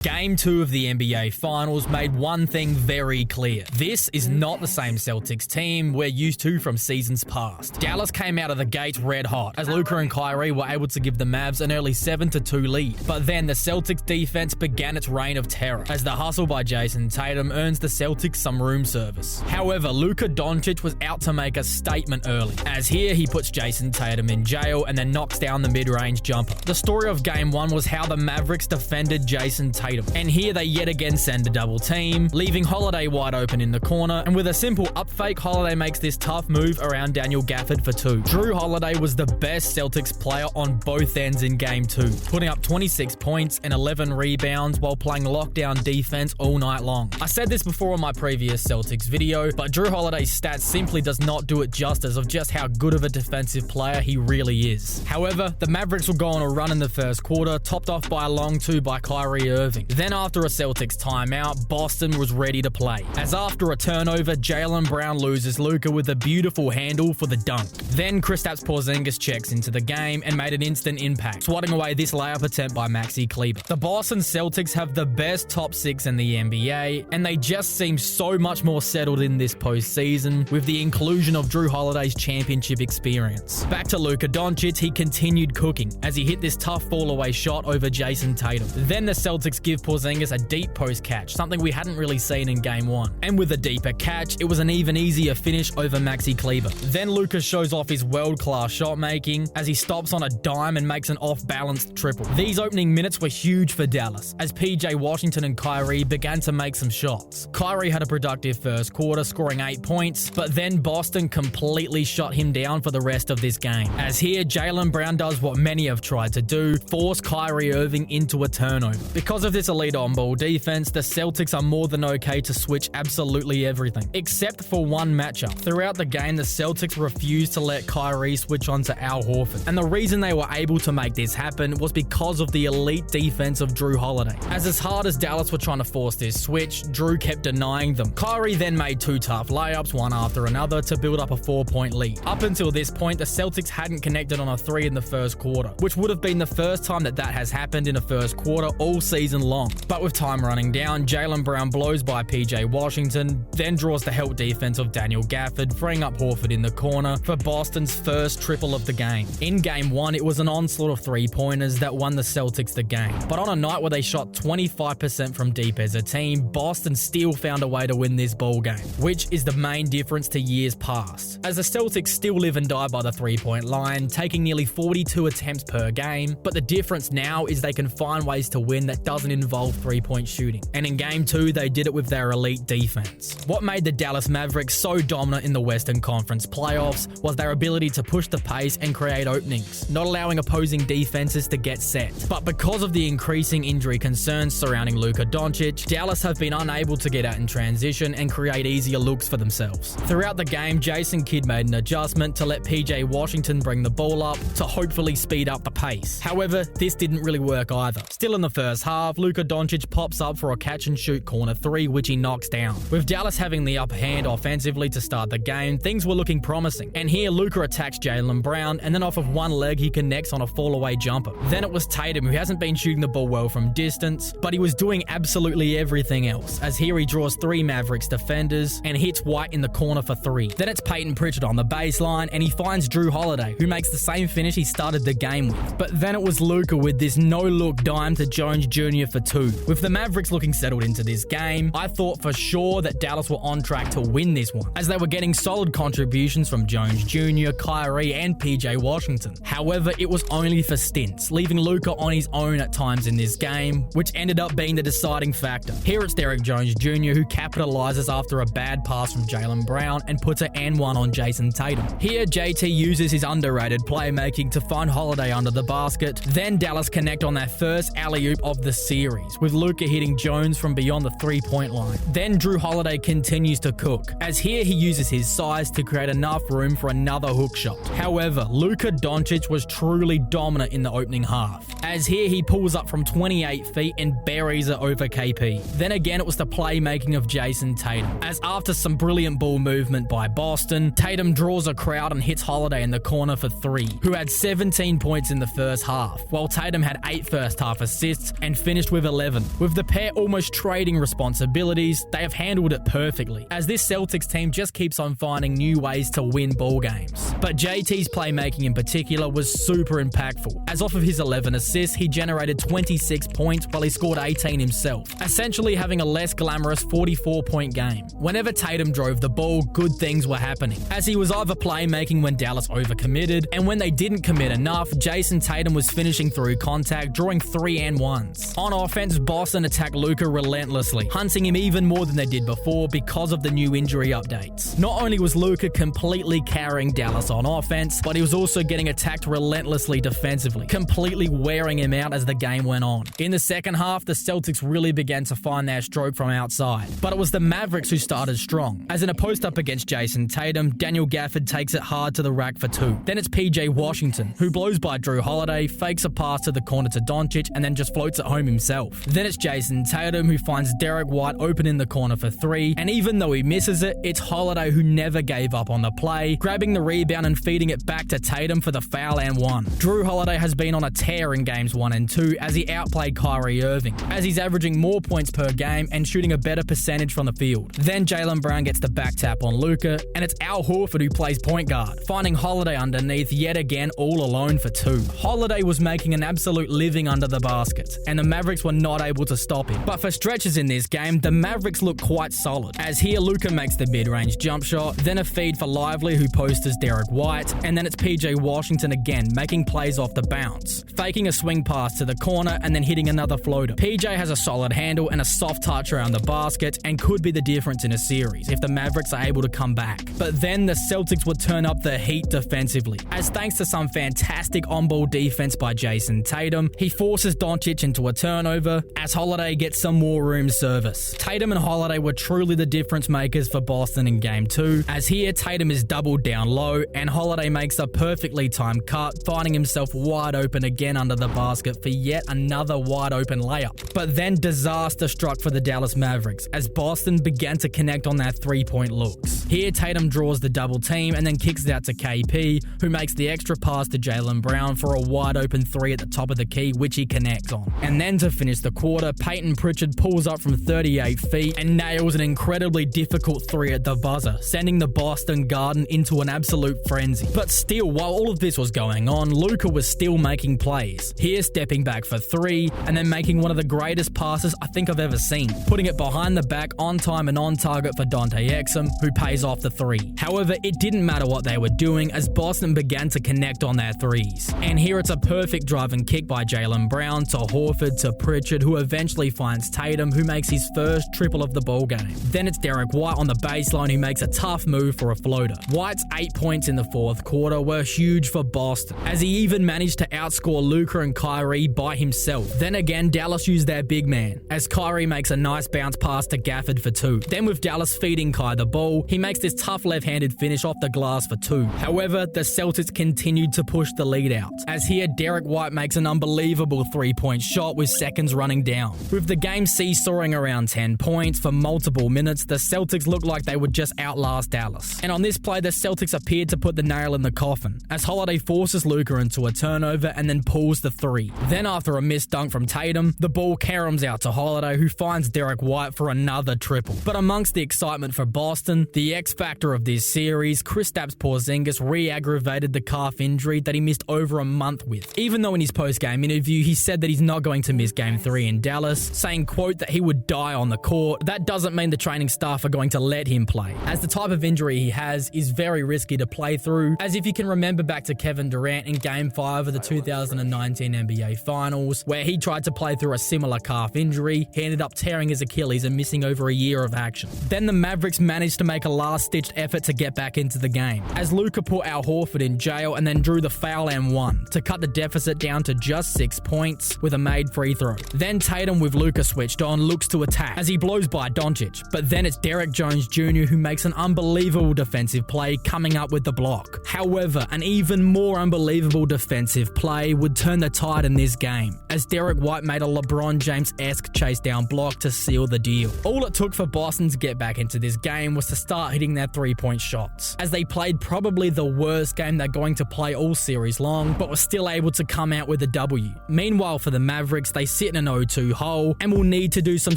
Game 2 of the NBA Finals made one thing very clear. This is not the same Celtics team we're used to from seasons past. Dallas came out of the gates red hot, as Luka and Kyrie were able to give the Mavs an early 7-2 lead. But then the Celtics defense began its reign of terror, as the hustle by Jayson Tatum earns the Celtics some room service. However, Luka Doncic was out to make a statement early, as here he puts Jayson Tatum in jail and then knocks down the mid-range jumper. The story of Game 1 was how the Mavericks defended Jayson Tatum. And here they yet again send a double team, leaving Holiday wide open in the corner, and with a simple up fake, Holiday makes this tough move around Daniel Gafford for 2. Drew Holiday was the best Celtics player on both ends in Game 2, putting up 26 points and 11 rebounds while playing lockdown defense all night long. I said this before on my previous Celtics video, but Drew Holiday's stats simply does not do it justice of just how good of a defensive player he really is. However, the Mavericks will go on a run in the first quarter, topped off by a long 2 by Kyrie Irving. Then after a Celtics timeout, Boston was ready to play, as after a turnover, Jaylen Brown loses Luka with a beautiful handle for the dunk. Then Kristaps Porzingis checks into the game and made an instant impact, swatting away this layup attempt by Maxi Kleber. The Boston Celtics have the best top 6 in the NBA, and they just seem so much more settled in this postseason with the inclusion of Drew Holiday's championship experience. Back to Luka Doncic, he continued cooking as he hit this tough fall-away shot over Jayson Tatum. Then the Celtics give Porzingis a deep post catch, something we hadn't really seen in Game 1. And with a deeper catch, it was an even easier finish over Maxi Kleber. Then Luka shows off his world-class shot making as he stops on a dime and makes an off-balanced triple. These opening minutes were huge for Dallas, as PJ Washington and Kyrie began to make some shots. Kyrie had a productive first quarter, scoring 8 points, but then Boston completely shut him down for the rest of this game. As here, Jaylen Brown does what many have tried to do, force Kyrie Irving into a turnover. Because of this elite on-ball defense, the Celtics are more than okay to switch absolutely everything, except for one matchup. Throughout the game, the Celtics refused to let Kyrie switch onto Al Horford, and the reason they were able to make this happen was because of the elite defense of Drew Holiday. As hard as Dallas were trying to force this switch, Drew kept denying them. Kyrie then made 2 tough layups, one after another, to build up a 4-point lead. Up until this point, the Celtics hadn't connected on a 3 in the first quarter, which would have been the first time that has happened in a first quarter all season long. But with time running down, Jaylen Brown blows by PJ Washington, then draws the help defense of Daniel Gafford, freeing up Horford in the corner for Boston's first triple of the game. In Game 1, it was an onslaught of 3-pointers that won the Celtics the game. But on a night where they shot 25% from deep as a team, Boston still found a way to win this ball game, which is the main difference to years past, as the Celtics still live and die by the 3-point line, taking nearly 42 attempts per game, but the difference now is they can find ways to win that doesn't involve 3-point shooting. And in Game 2, they did it with their elite defense. What made the Dallas Mavericks so dominant in the Western Conference playoffs was their ability to push the pace and create openings, not allowing opposing defenses to get set. But because of the increasing injury concerns surrounding Luka Doncic, Dallas have been unable to get out in transition and create easier looks for themselves. Throughout the game, Jason Kidd made an adjustment to let PJ Washington bring the ball up to hopefully speed up the pace. However, this didn't really work either. Still in the first half, Luka Doncic pops up for a catch-and-shoot corner 3, which he knocks down. With Dallas having the upper hand offensively to start the game, things were looking promising. And here, Luka attacks Jaylen Brown, and then off of one leg, he connects on a fall-away jumper. Then it was Tatum, who hasn't been shooting the ball well from distance, but he was doing absolutely everything else, as here he draws 3 Mavericks defenders and hits White in the corner for 3. Then it's Peyton Pritchard on the baseline, and he finds Drew Holiday, who makes the same finish he started the game with. But then it was Luka with this no-look dime to Jones Jr. for 2. With the Mavericks looking settled into this game, I thought for sure that Dallas were on track to win this one, as they were getting solid contributions from Jones Jr., Kyrie, and PJ Washington. However, it was only for stints, leaving Luka on his own at times in this game, which ended up being the deciding factor. Here it's Derrick Jones Jr. who capitalizes after a bad pass from Jaylen Brown and puts an and-one on Jayson Tatum. Here, JT uses his underrated playmaking to find Holiday under the basket. Then Dallas connect on their first alley-oop of the series, with Luka hitting Jones from beyond the 3-point line. Then Drew Holiday continues to cook, as here he uses his size to create enough room for another hook shot. However, Luka Doncic was truly dominant in the opening half, as here he pulls up from 28 feet and buries it over KP. Then again, it was the playmaking of Jayson Tatum, as after some brilliant ball movement by Boston, Tatum draws a crowd and hits Holiday in the corner for 3, who had 17 points in the first half, while Tatum had 8 first half assists and finished finished with 11. With the pair almost trading responsibilities, they have handled it perfectly, as this Celtics team just keeps on finding new ways to win ball games. But JT's playmaking in particular was super impactful, as off of his 11 assists, he generated 26 points while he scored 18 himself, essentially having a less glamorous 44-point game. Whenever Tatum drove the ball, good things were happening, as he was either playmaking when Dallas overcommitted, and when they didn't commit enough, Jayson Tatum was finishing through contact, drawing 3-and-1s. On offense, Boston attacked Luka relentlessly, hunting him even more than they did before because of the new injury updates. Not only was Luka completely carrying Dallas on offense, but he was also getting attacked relentlessly defensively, completely wearing him out as the game went on. In the second half, the Celtics really began to find their stroke from outside, but it was the Mavericks who started strong, as in a post-up against Jayson Tatum, Daniel Gafford takes it hard to the rack for 2. Then it's PJ Washington, who blows by Drew Holiday, fakes a pass to the corner to Doncic, and then just floats it home himself. Then it's Jayson Tatum, who finds Derek White open in the corner for 3, and even though he misses it, it's Holiday who never gave up on the play, grabbing the rebound and feeding it back to Tatum for the foul and 1. Drew Holiday has been on a tear in games 1 and 2 as he outplayed Kyrie Irving, as he's averaging more points per game and shooting a better percentage from the field. Then Jaylen Brown gets the back tap on Luka, and it's Al Horford who plays point guard, finding Holiday underneath yet again all alone for 2. Holiday was making an absolute living under the basket, and the Mavericks were not able to stop him. But for stretches in this game, the Mavericks look quite solid, as here Luka makes the mid-range jump shot, then a feed for Lively who posters Derek White, and then it's PJ Washington again making plays off the bounce, faking a swing pass to the corner and then hitting another floater. PJ has a solid handle and a soft touch around the basket and could be the difference in a series if the Mavericks are able to come back. But then the Celtics would turn up the heat defensively, as thanks to some fantastic on-ball defense by Jayson Tatum, he forces Doncic into a turnover as Holiday gets some more room service. Tatum and Holiday were truly the difference makers for Boston in Game 2, as here Tatum is doubled down low and Holiday makes a perfectly timed cut, finding himself wide open again under the basket for yet another wide open layup. But then disaster struck for the Dallas Mavericks as Boston began to connect on their 3-point looks. Here Tatum draws the double team and then kicks it out to KP, who makes the extra pass to Jaylen Brown for a wide open 3 at the top of the key, which he connects on. And then to finish the quarter, Peyton Pritchard pulls up from 38 feet and nails an incredibly difficult 3 at the buzzer, sending the Boston Garden into an absolute frenzy. But still, while all of this was going on, Luka was still making plays. Here stepping back for 3 and then making one of the greatest passes I think I've ever seen, putting it behind the back on time and on target for Dante Exum, who pays off the 3. However, it didn't matter what they were doing as Boston began to connect on their 3s. And here it's a perfect drive and kick by Jaylen Brown to Horford to Pritchard, who eventually finds Tatum, who makes his first triple of the ball game. Then it's Derek White on the baseline who makes a tough move for a floater. White's 8 points in the fourth quarter were huge for Boston, as he even managed to outscore Luka and Kyrie by himself. Then again, Dallas used their big man, as Kyrie makes a nice bounce pass to Gafford for 2. Then with Dallas feeding Kai the ball, he makes this tough left-handed finish off the glass for 2. However, the Celtics continued to push the lead out, as here Derek White makes an unbelievable 3-point shot with seconds running down. With the game seesawing around 10 points for multiple minutes, the Celtics looked like they would just outlast Dallas. And on this play, the Celtics appeared to put the nail in the coffin, as Holiday forces Luka into a turnover and then pulls the 3. Then after a missed dunk from Tatum, the ball caroms out to Holiday, who finds Derek White for another triple. But amongst the excitement for Boston, the X-factor of this series, Kristaps Porzingis re-aggravated the calf injury that he missed over a month with. Even though in his post-game interview, he said that he's not going to miss Game 3 in Dallas, saying, quote, that he would die on the court. That doesn't mean the training staff are going to let him play, as the type of injury he has is very risky to play through, as if you can remember back to Kevin Durant in Game 5 of the 2019 NBA Finals, where he tried to play through a similar calf injury, he ended up tearing his Achilles and missing over a year of action. Then the Mavericks managed to make a last-ditched effort to get back into the game, as Luka put Al Horford in jail and then drew the foul and 1 to cut the deficit down to just 6 points with a made free throw. Then Tatum, with Luka switched on, looks to attack as he blows by Doncic, but then it's Derek Jones Jr. who makes an unbelievable defensive play coming up with the block. However, an even more unbelievable defensive play would turn the tide in this game, as Derek White made a LeBron James-esque chase down block to seal the deal. All it took for Boston to get back into this game was to start hitting their 3-point shots, as they played probably the worst game they're going to play all series long, but were still able to come out with a W. Meanwhile, for the Mavericks, they sit in an 0-2 hole and will need to do some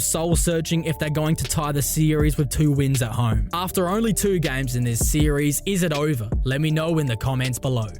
soul searching if they're going to tie the series with 2 wins at home. After only 2 games in this series, is it over? Let me know in the comments below.